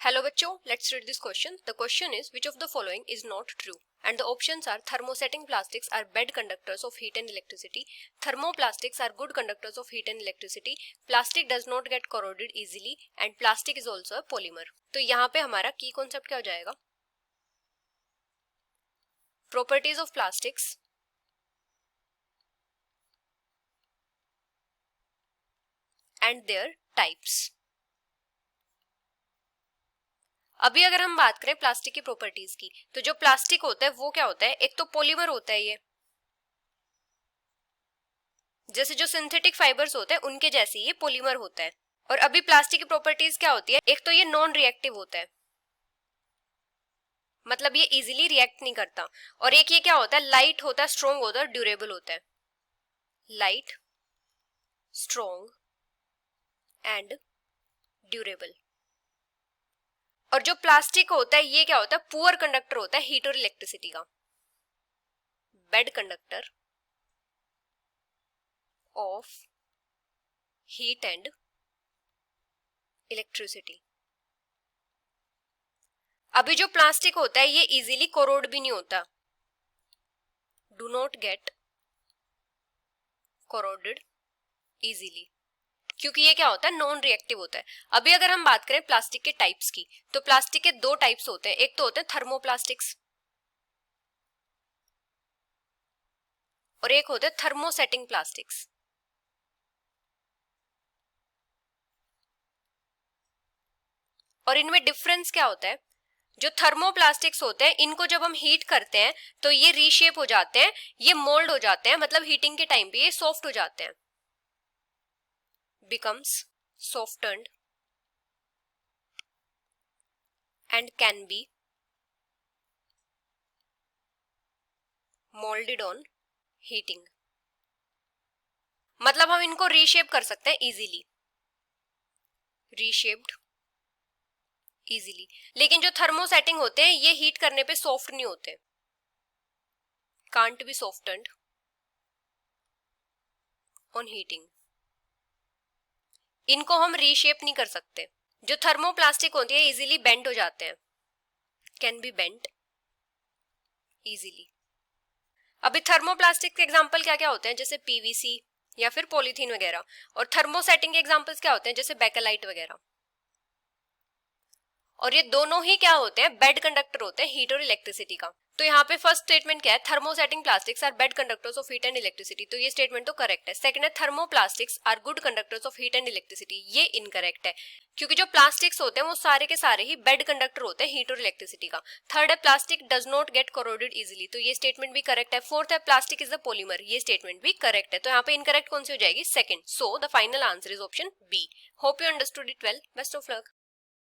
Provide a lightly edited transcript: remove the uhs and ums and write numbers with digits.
Hello बच्चों, let's read this question. The question is which of the following is not true? And the options are thermosetting plastics are bad conductors of heat and electricity. Thermoplastics are good conductors of heat and electricity. Plastic does not get corroded easily and plastic is also a polymer. तो यहाँ पे हमारा की concept क्या हो जाएगा? Properties of plastics and their types. अभी अगर हम बात करें प्लास्टिक की प्रॉपर्टीज की, तो जो प्लास्टिक होता है वो क्या होता है? एक तो पॉलीमर होता है, ये जैसे जो सिंथेटिक फाइबर्स होते हैं उनके जैसे ये पॉलीमर होता है। और अभी प्लास्टिक की प्रॉपर्टीज क्या होती है? एक तो ये नॉन रिएक्टिव होता है, मतलब ये इजीली रिएक्ट नहीं करता। और एक ये क्या होता है? लाइट होता है, स्ट्रॉन्ग होता है, ड्यूरेबल होता है। Light, strong and durable. और जो प्लास्टिक होता है ये क्या होता है? पुअर कंडक्टर होता है हीट और इलेक्ट्रिसिटी का, bad conductor of heat and electricity. अभी जो प्लास्टिक होता है ये इजीली कोरोड भी नहीं होता, do not get corroded easily, क्योंकि ये क्या होता है? नॉन रिएक्टिव होता है। अभी अगर हम बात करें प्लास्टिक के टाइप्स की, तो प्लास्टिक के दो टाइप्स होते हैं। एक तो होते हैं थर्मोप्लास्टिक्स और एक होते हैं थर्मोसेटिंग प्लास्टिक्स। और इनमें डिफरेंस क्या होता है? जो थर्मोप्लास्टिक्स होते हैं इनको जब हम हीट करते हैं तो ये रीशेप हो जाते हैं, ये मोल्ड हो जाते हैं, मतलब हीटिंग के टाइम पे ये सॉफ्ट हो जाते हैं, becomes softened and can be molded on heating। मतलब हम इनको रीशेप कर सकते हैं इजीली, रीशेप्ड इजीली। लेकिन जो थर्मोसेटिंग होते हैं ये हीट करने पे सॉफ्ट नहीं होते, कांट बी सॉफ्टन्ड ऑन हीटिंग। इनको हम रीशेप नहीं कर सकते। जो थर्मोप्लास्टिक होती है इजीली बेंड हो जाते हैं, कैन बी बेंट इजीली। अभी थर्मोप्लास्टिक के एग्जांपल क्या क्या होते हैं? जैसे पीवीसी या फिर पॉलीथीन वगैरह। और थर्मोसेटिंग के एग्जांपल्स क्या होते हैं? जैसे बेकेलाइट वगैरह। और ये दोनों ही क्या होते हैं? बेड कंडक्टर होते हैं हीट और इलेक्ट्रिसिटी का। तो यहाँ पे फर्स्ट स्टेटमेंट क्या है? Thermosetting plastics are bad conductors of heat and electricity, तो ये स्टेटमेंट तो करेक्ट है। सेकंड है thermoplastics are good conductors of heat and electricity, ये इनकरेक्ट है, क्योंकि जो प्लास्टिक्स होते हैं वो सारे के सारे ही बेड कंडक्टर होते हैं हीट और इलेक्ट्रिसिटी का। थर्ड है plastic does not get corroded easily, तो ये स्टेटमेंट भी करेक्ट है। फोर्थ है प्लास्टिक इज अ पॉलीमर, ये स्टेटमेंट भी करेक्ट है। तो यहाँ पे इनकरेक्ट कौन सी हो जाएगी? Second. So the final answer is option B. Hope you understood it well. Best of luck.